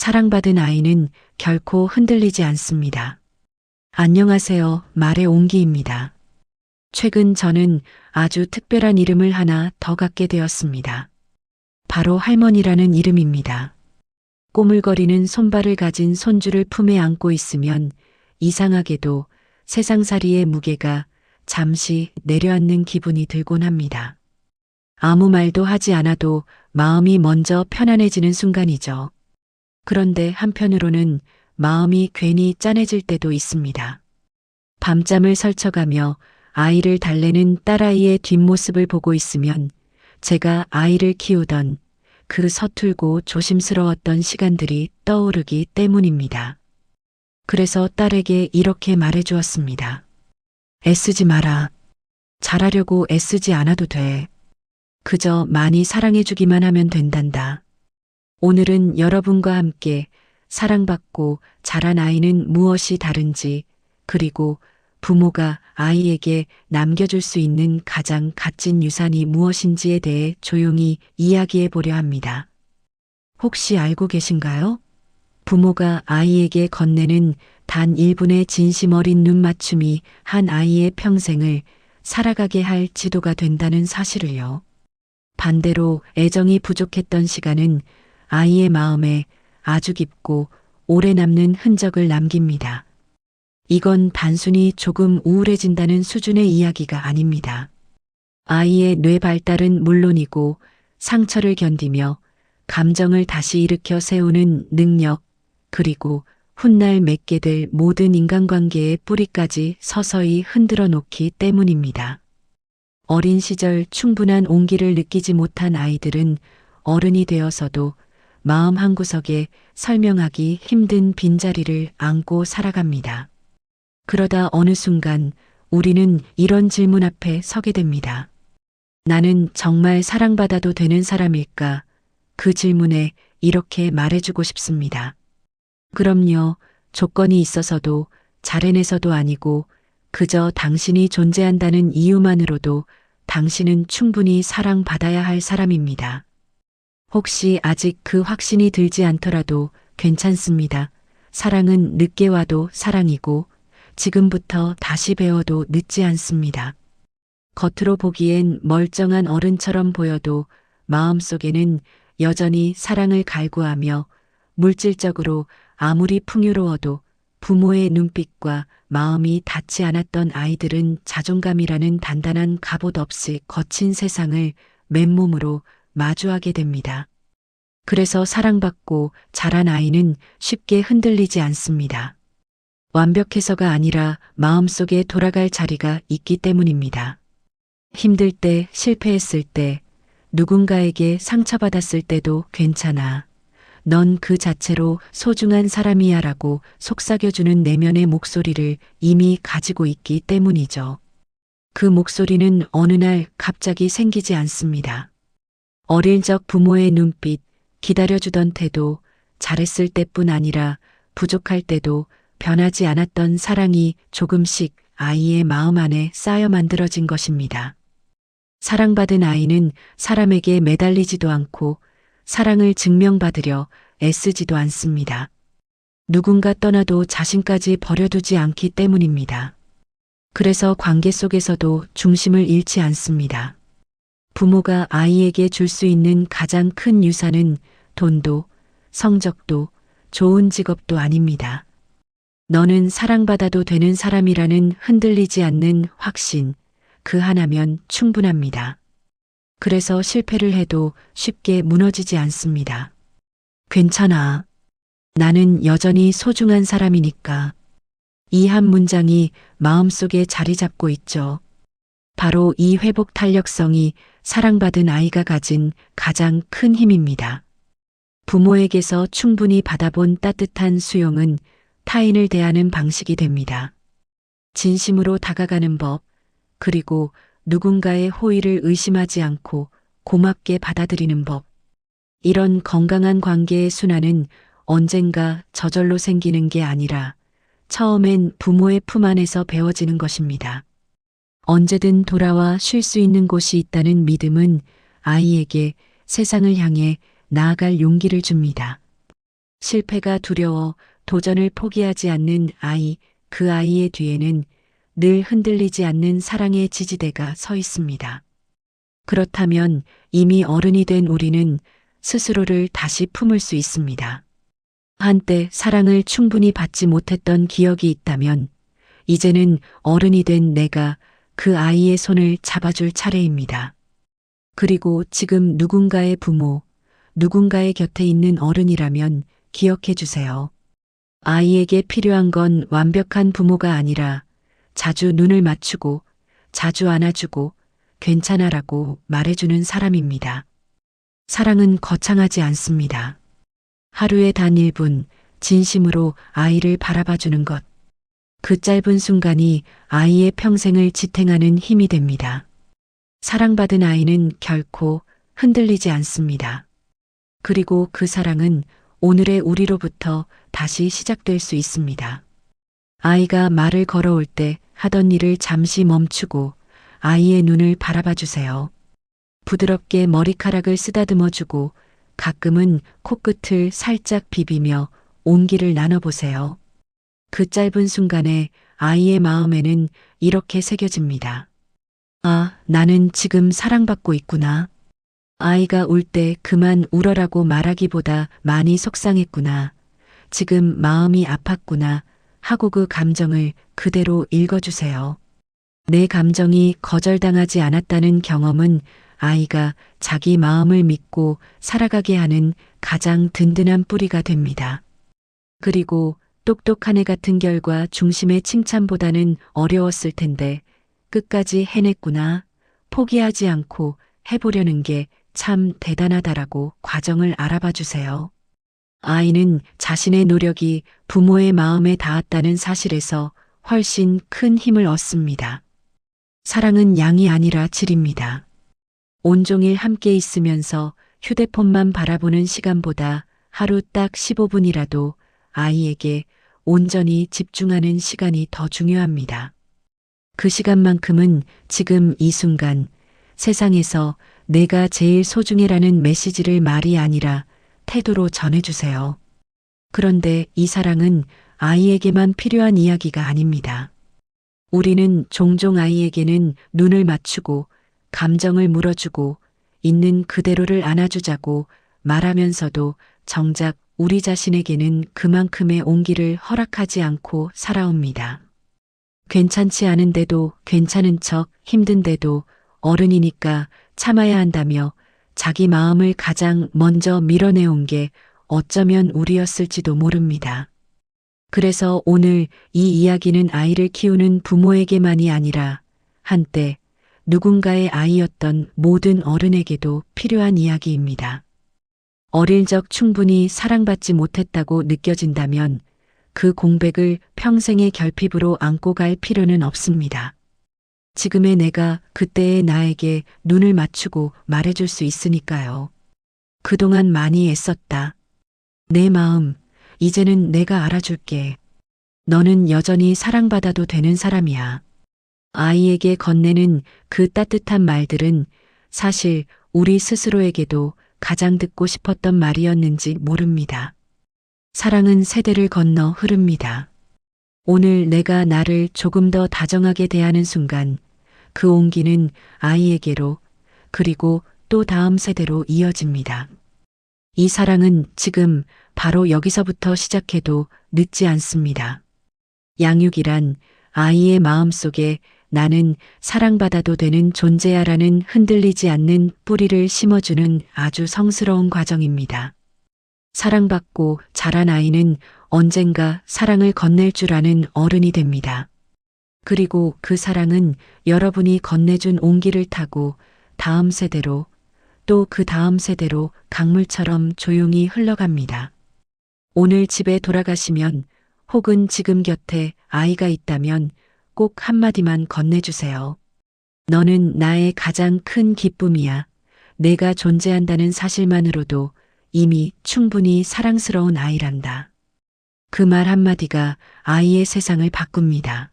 사랑받은 아이는 결코 흔들리지 않습니다. 안녕하세요. 말의 온기입니다. 최근 저는 아주 특별한 이름을 하나 더 갖게 되었습니다. 바로 할머니라는 이름입니다. 꼬물거리는 손발을 가진 손주를 품에 안고 있으면 이상하게도 세상살이의 무게가 잠시 내려앉는 기분이 들곤 합니다. 아무 말도 하지 않아도 마음이 먼저 편안해지는 순간이죠. 그런데 한편으로는 마음이 괜히 짠해질 때도 있습니다. 밤잠을 설쳐가며 아이를 달래는 딸아이의 뒷모습을 보고 있으면 제가 아이를 키우던 그 서툴고 조심스러웠던 시간들이 떠오르기 때문입니다. 그래서 딸에게 이렇게 말해주었습니다. 애쓰지 마라. 잘하려고 애쓰지 않아도 돼. 그저 많이 사랑해주기만 하면 된단다. 오늘은 여러분과 함께 사랑받고 자란 아이는 무엇이 다른지, 그리고 부모가 아이에게 남겨줄 수 있는 가장 값진 유산이 무엇인지에 대해 조용히 이야기해 보려 합니다. 혹시 알고 계신가요? 부모가 아이에게 건네는 단 1분의 진심 어린 눈 맞춤이 한 아이의 평생을 살아가게 할 지도가 된다는 사실을요. 반대로 애정이 부족했던 시간은 아이의 마음에 아주 깊고 오래 남는 흔적을 남깁니다. 이건 단순히 조금 우울해진다는 수준의 이야기가 아닙니다. 아이의 뇌 발달은 물론이고 상처를 견디며 감정을 다시 일으켜 세우는 능력, 그리고 훗날 맺게 될 모든 인간관계의 뿌리까지 서서히 흔들어 놓기 때문입니다. 어린 시절 충분한 온기를 느끼지 못한 아이들은 어른이 되어서도 마음 한구석에 설명하기 힘든 빈자리를 안고 살아갑니다. 그러다 어느 순간 우리는 이런 질문 앞에 서게 됩니다. 나는 정말 사랑받아도 되는 사람일까? 그 질문에 이렇게 말해주고 싶습니다. 그럼요, 조건이 있어서도 잘해내서도 아니고 그저 당신이 존재한다는 이유만으로도 당신은 충분히 사랑받아야 할 사람입니다. 혹시 아직 그 확신이 들지 않더라도 괜찮습니다. 사랑은 늦게 와도 사랑이고 지금부터 다시 배워도 늦지 않습니다. 겉으로 보기엔 멀쩡한 어른처럼 보여도 마음속에는 여전히 사랑을 갈구하며 물질적으로 아무리 풍요로워도 부모의 눈빛과 마음이 닿지 않았던 아이들은 자존감이라는 단단한 갑옷 없이 거친 세상을 맨몸으로 마주하게 됩니다. 그래서 사랑받고 자란 아이는 쉽게 흔들리지 않습니다. 완벽해서가 아니라 마음속에 돌아갈 자리가 있기 때문입니다. 힘들 때, 실패했을 때, 누군가에게 상처받았을 때도 괜찮아. 넌 그 자체로 소중한 사람이야 라고 속삭여주는 내면의 목소리를 이미 가지고 있기 때문이죠. 그 목소리는 어느 날 갑자기 생기지 않습니다. 어릴 적 부모의 눈빛, 기다려주던 태도, 잘했을 때뿐 아니라 부족할 때도 변하지 않았던 사랑이 조금씩 아이의 마음 안에 쌓여 만들어진 것입니다. 사랑받은 아이는 사람에게 매달리지도 않고 사랑을 증명받으려 애쓰지도 않습니다. 누군가 떠나도 자신까지 버려두지 않기 때문입니다. 그래서 관계 속에서도 중심을 잃지 않습니다. 부모가 아이에게 줄 수 있는 가장 큰 유산은 돈도, 성적도, 좋은 직업도 아닙니다. 너는 사랑받아도 되는 사람이라는 흔들리지 않는 확신, 그 하나면 충분합니다. 그래서 실패를 해도 쉽게 무너지지 않습니다. 괜찮아. 나는 여전히 소중한 사람이니까. 이 한 문장이 마음속에 자리 잡고 있죠. 바로 이 회복 탄력성이 사랑받은 아이가 가진 가장 큰 힘입니다. 부모에게서 충분히 받아본 따뜻한 수용은 타인을 대하는 방식이 됩니다. 진심으로 다가가는 법, 그리고 누군가의 호의를 의심하지 않고 고맙게 받아들이는 법. 이런 건강한 관계의 순환은 언젠가 저절로 생기는 게 아니라 처음엔 부모의 품 안에서 배워지는 것입니다. 언제든 돌아와 쉴 수 있는 곳이 있다는 믿음은 아이에게 세상을 향해 나아갈 용기를 줍니다. 실패가 두려워 도전을 포기하지 않는 아이, 그 아이의 뒤에는 늘 흔들리지 않는 사랑의 지지대가 서 있습니다. 그렇다면 이미 어른이 된 우리는 스스로를 다시 품을 수 있습니다. 한때 사랑을 충분히 받지 못했던 기억이 있다면 이제는 어른이 된 내가 그 아이의 손을 잡아줄 차례입니다. 그리고 지금 누군가의 부모, 누군가의 곁에 있는 어른이라면 기억해 주세요. 아이에게 필요한 건 완벽한 부모가 아니라 자주 눈을 맞추고 자주 안아주고 괜찮아라고 말해주는 사람입니다. 사랑은 거창하지 않습니다. 하루에 단 1분 진심으로 아이를 바라봐주는 것. 그 짧은 순간이 아이의 평생을 지탱하는 힘이 됩니다. 사랑받은 아이는 결코 흔들리지 않습니다. 그리고 그 사랑은 오늘의 우리로부터 다시 시작될 수 있습니다. 아이가 말을 걸어올 때 하던 일을 잠시 멈추고 아이의 눈을 바라봐 주세요. 부드럽게 머리카락을 쓰다듬어 주고 가끔은 코끝을 살짝 비비며 온기를 나눠보세요. 그 짧은 순간에 아이의 마음에는 이렇게 새겨집니다. 아, 나는 지금 사랑받고 있구나. 아이가 울 때 그만 울어라고 말하기보다 많이 속상했구나. 지금 마음이 아팠구나. 하고 그 감정을 그대로 읽어주세요. 내 감정이 거절당하지 않았다는 경험은 아이가 자기 마음을 믿고 살아가게 하는 가장 든든한 뿌리가 됩니다. 그리고 똑똑한 애 같은 결과 중심의 칭찬보다는 어려웠을 텐데 끝까지 해냈구나. 포기하지 않고 해보려는 게 참 대단하다라고 과정을 알아봐 주세요. 아이는 자신의 노력이 부모의 마음에 닿았다는 사실에서 훨씬 큰 힘을 얻습니다. 사랑은 양이 아니라 질입니다. 온종일 함께 있으면서 휴대폰만 바라보는 시간보다 하루 딱 15분이라도 아이에게 온전히 집중하는 시간이 더 중요합니다. 그 시간만큼은 지금 이 순간 세상에서 내가 제일 소중해라는 메시지를 말이 아니라 태도로 전해주세요. 그런데 이 사랑은 아이에게만 필요한 이야기가 아닙니다. 우리는 종종 아이에게는 눈을 맞추고 감정을 물어주고 있는 그대로를 안아주자고 말하면서도 정작 우리 자신에게는 그만큼의 온기를 허락하지 않고 살아옵니다. 괜찮지 않은데도 괜찮은 척, 힘든데도 어른이니까 참아야 한다며 자기 마음을 가장 먼저 밀어내온 게 어쩌면 우리였을지도 모릅니다. 그래서 오늘 이 이야기는 아이를 키우는 부모에게만이 아니라 한때 누군가의 아이였던 모든 어른에게도 필요한 이야기입니다. 어릴 적 충분히 사랑받지 못했다고 느껴진다면 그 공백을 평생의 결핍으로 안고 갈 필요는 없습니다. 지금의 내가 그때의 나에게 눈을 맞추고 말해줄 수 있으니까요. 그동안 많이 애썼다. 내 마음, 이제는 내가 알아줄게. 너는 여전히 사랑받아도 되는 사람이야. 아이에게 건네는 그 따뜻한 말들은 사실 우리 스스로에게도 가장 듣고 싶었던 말이었는지 모릅니다. 사랑은 세대를 건너 흐릅니다. 오늘 내가 나를 조금 더 다정하게 대하는 순간 그 온기는 아이에게로 그리고 또 다음 세대로 이어집니다. 이 사랑은 지금 바로 여기서부터 시작해도 늦지 않습니다. 양육이란 아이의 마음속에 나는 사랑받아도 되는 존재야라는 흔들리지 않는 뿌리를 심어주는 아주 성스러운 과정입니다. 사랑받고 자란 아이는 언젠가 사랑을 건넬 줄 아는 어른이 됩니다. 그리고 그 사랑은 여러분이 건네준 온기를 타고 다음 세대로 또 그 다음 세대로 강물처럼 조용히 흘러갑니다. 오늘 집에 돌아가시면 혹은 지금 곁에 아이가 있다면 꼭 한마디만 건네주세요. 너는 나의 가장 큰 기쁨이야. 내가 존재한다는 사실만으로도 이미 충분히 사랑스러운 아이란다. 그 말 한마디가 아이의 세상을 바꿉니다.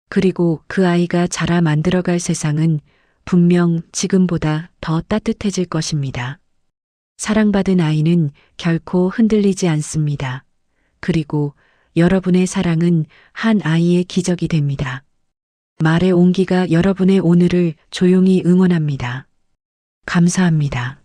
그리고 그 아이가 자라 만들어갈 세상은 분명 지금보다 더 따뜻해질 것입니다. 사랑받은 아이는 결코 흔들리지 않습니다. 그리고 여러분의 사랑은 한 아이의 기적이 됩니다. 말의 온기가 여러분의 오늘을 조용히 응원합니다. 감사합니다.